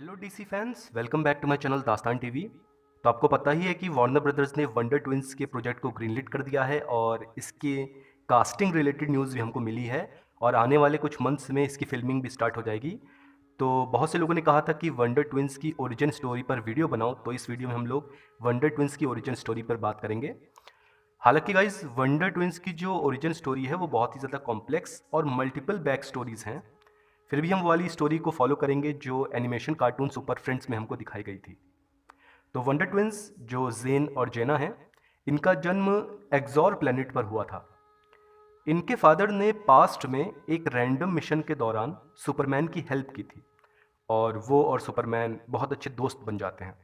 Hello DC fans, welcome back to my channel Dastaan TV. तो आपको पता ही है कि वार्नर ब्रदर्स ने वंडर ट्विंस के प्रोजेक्ट को ग्रीनलिट कर दिया है और इसके कास्टिंग रिलेटेड न्यूज़ भी हमको मिली है और आने वाले कुछ मंथ्स में इसकी फिल्मिंग भी स्टार्ट हो जाएगी। तो बहुत से लोगों ने कहा था कि वंडर ट्विंस की ओरिजिन स्टोरी पर वीडियो बनाओ, तो इस वीडियो में हम लोग वंडर ट्विंस की ओरिजिन स्टोरी पर बात करेंगे। हालांकि गाइज वंडर ट्विंस की जो ओरिजिन स्टोरी है वो बहुत ही ज़्यादा कॉम्प्लेक्स और मल्टीपल बैक स्टोरीज हैं। फिर भी हम वो वाली स्टोरी को फॉलो करेंगे जो एनिमेशन कार्टून सुपर फ्रेंड्स में हमको दिखाई गई थी। तो वंडर ट्विंस जो जेन और जेना हैं, इनका जन्म एक्सॉर प्लेनेट पर हुआ था। इनके फादर ने पास्ट में एक रैंडम मिशन के दौरान सुपरमैन की हेल्प की थी और वो और सुपरमैन बहुत अच्छे दोस्त बन जाते हैं।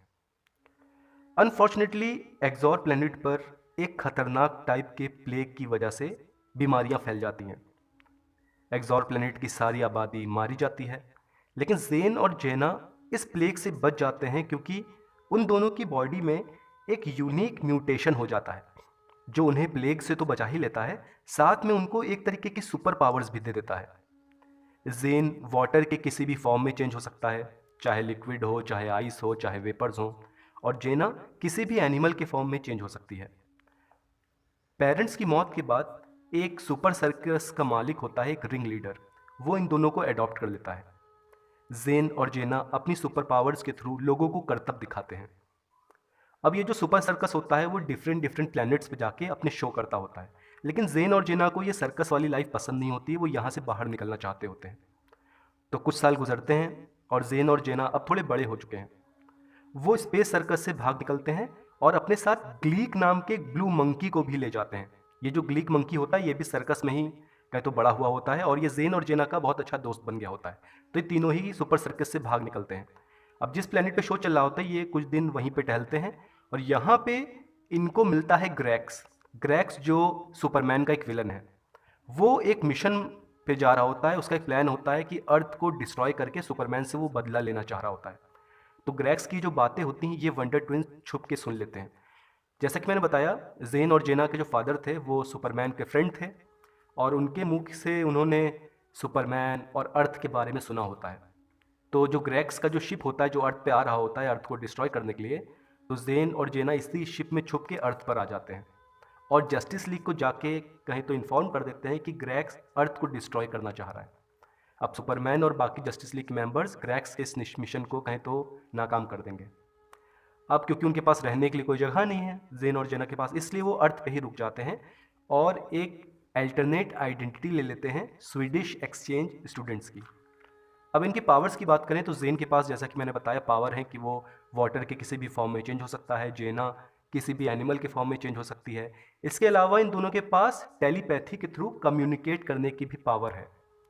अनफॉर्चुनेटली एक्सॉर प्लेनेट पर एक खतरनाक टाइप के प्लेग की वजह से बीमारियां फैल जाती हैं। एक्सॉर प्लेनेट की सारी आबादी मारी जाती है, लेकिन जेन और जेना इस प्लेग से बच जाते हैं क्योंकि उन दोनों की बॉडी में एक यूनिक म्यूटेशन हो जाता है जो उन्हें प्लेग से तो बचा ही लेता है, साथ में उनको एक तरीके की सुपर पावर्स भी दे देता है। जेन वाटर के किसी भी फॉर्म में चेंज हो सकता है, चाहे लिक्विड हो, चाहे आइस हो, चाहे वेपर्स हो, और जेना किसी भी एनिमल के फॉर्म में चेंज हो सकती है। पेरेंट्स की मौत के बाद एक सुपर सर्कस का मालिक होता है, एक रिंग लीडर, वो इन दोनों को अडॉप्ट कर लेता है। जेन और जेना अपनी सुपर पावर्स के थ्रू लोगों को करतब दिखाते हैं। अब ये जो सुपर सर्कस होता है वो डिफरेंट डिफरेंट प्लैनेट्स पे जाके अपने शो करता होता है, लेकिन जेन और जेना को ये सर्कस वाली लाइफ पसंद नहीं होती है, वो यहाँ से बाहर निकलना चाहते होते हैं। तो कुछ साल गुजरते हैं और जेन और जेना अब थोड़े बड़े हो चुके हैं। वो स्पेस सर्कस से भाग निकलते हैं और अपने साथ ग्लीक नाम के ब्लू मंकी को भी ले जाते हैं। ये जो ग्लीक मंकी होता है ये भी सर्कस में ही कहीं तो बड़ा हुआ होता है और ये जेन और जेना का बहुत अच्छा दोस्त बन गया होता है। तो ये तीनों ही सुपर सर्कस से भाग निकलते हैं। अब जिस प्लेनेट पे शो चल रहा होता है ये कुछ दिन वहीं पे टहलते हैं और यहाँ पे इनको मिलता है ग्रैक्स। ग्रैक्स जो सुपरमैन का एक विलन है, वो एक मिशन पे जा रहा होता है। उसका एक प्लान होता है कि अर्थ को डिस्ट्रॉय करके सुपरमैन से वो बदला लेना चाह रहा होता है। तो ग्रैक्स की जो बातें होती हैं ये वंडर ट्विंस छुप के सुन लेते हैं। जैसा कि मैंने बताया, जेन और जेना के जो फादर थे वो सुपरमैन के फ्रेंड थे और उनके मुख से उन्होंने सुपरमैन और अर्थ के बारे में सुना होता है। तो जो ग्रैक्स का जो शिप होता है जो अर्थ पे आ रहा होता है अर्थ को डिस्ट्रॉय करने के लिए, तो जेन और जेना इसी शिप में छुप के अर्थ पर आ जाते हैं और जस्टिस लीग को जाके कहीं तो इन्फॉर्म कर देते हैं कि ग्रैक्स अर्थ को डिस्ट्रॉय करना चाह रहा है। अब सुपरमैन और बाकी जस्टिस लीग के मेंबर्स ग्रैक्स के इस मिशन को कहीं तो नाकाम कर देंगे। अब क्योंकि उनके पास रहने के लिए कोई जगह नहीं है जेन और जेना के पास, इसलिए वो अर्थ पे ही रुक जाते हैं और एक अल्टरनेट आइडेंटिटी ले लेते हैं स्वीडिश एक्सचेंज स्टूडेंट्स की। अब इनकी पावर्स की बात करें तो जेन के पास, जैसा कि मैंने बताया, पावर है कि वो वाटर के किसी भी फॉर्म में चेंज हो सकता है। जेना किसी भी एनिमल के फॉर्म में चेंज हो सकती है। इसके अलावा इन दोनों के पास टेलीपैथी के थ्रू कम्युनिकेट करने की भी पावर है,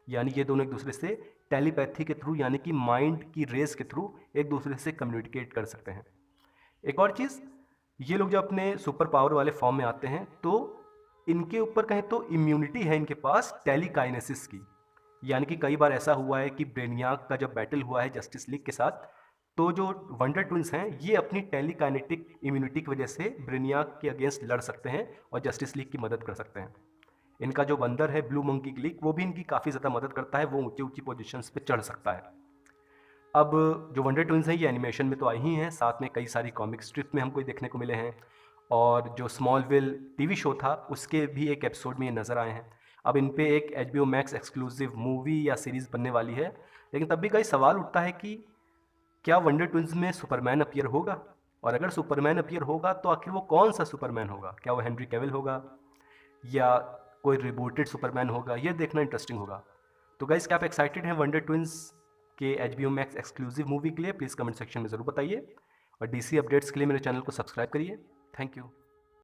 यानी ये दोनों एक दूसरे से टेलीपैथी के थ्रू यानी कि माइंड की रेस के थ्रू एक दूसरे से कम्युनिकेट कर सकते हैं। एक और चीज़, ये लोग जब अपने सुपर पावर वाले फॉर्म में आते हैं तो इनके ऊपर कहें तो इम्यूनिटी है इनके पास टेलीकाइनेसिस की। यानी कि कई बार ऐसा हुआ है कि ब्रेनियाक का जब बैटल हुआ है जस्टिस लीग के साथ, तो जो वंडर ट्विंस हैं ये अपनी टेलीकाइनेटिक इम्यूनिटी की वजह से ब्रेनियाक के अगेंस्ट लड़ सकते हैं और जस्टिस लीग की मदद कर सकते हैं। इनका जो बंदर है ब्लू मंकी ग्लीक, वो भी इनकी काफ़ी ज़्यादा मदद करता है, वो ऊंची ऊंची पोजीशंस पे चढ़ सकता है। अब जो वंडर ट्विंस हैं ये एनिमेशन में तो आई ही हैं, साथ में कई सारी कॉमिक स्ट्रिप में हमको देखने को मिले हैं और जो स्मॉलविल टीवी शो था उसके भी एक एपिसोड में ये नज़र आए हैं। अब इन पे एक HBO मैक्स एक्सक्लूसिव मूवी या सीरीज़ बनने वाली है, लेकिन तब भी कई सवाल उठता है कि क्या वंडर ट्विंस में सुपरमैन अपीयर होगा, और अगर सुपरमैन अपीयर होगा तो आखिर वो कौन सा सुपरमैन होगा? क्या वो हेनरी कैविल होगा या कोई रिबूटेड सुपरमैन होगा? ये देखना इंटरेस्टिंग होगा। तो गाइस, क्या आप एक्साइटेड हैं वंडर ट्विंस के HBO मैक्स एक्सक्लूसिव मूवी के लिए? प्लीज़ कमेंट सेक्शन में ज़रूर बताइए और DC अपडेट्स के लिए मेरे चैनल को सब्सक्राइब करिए। Thank you.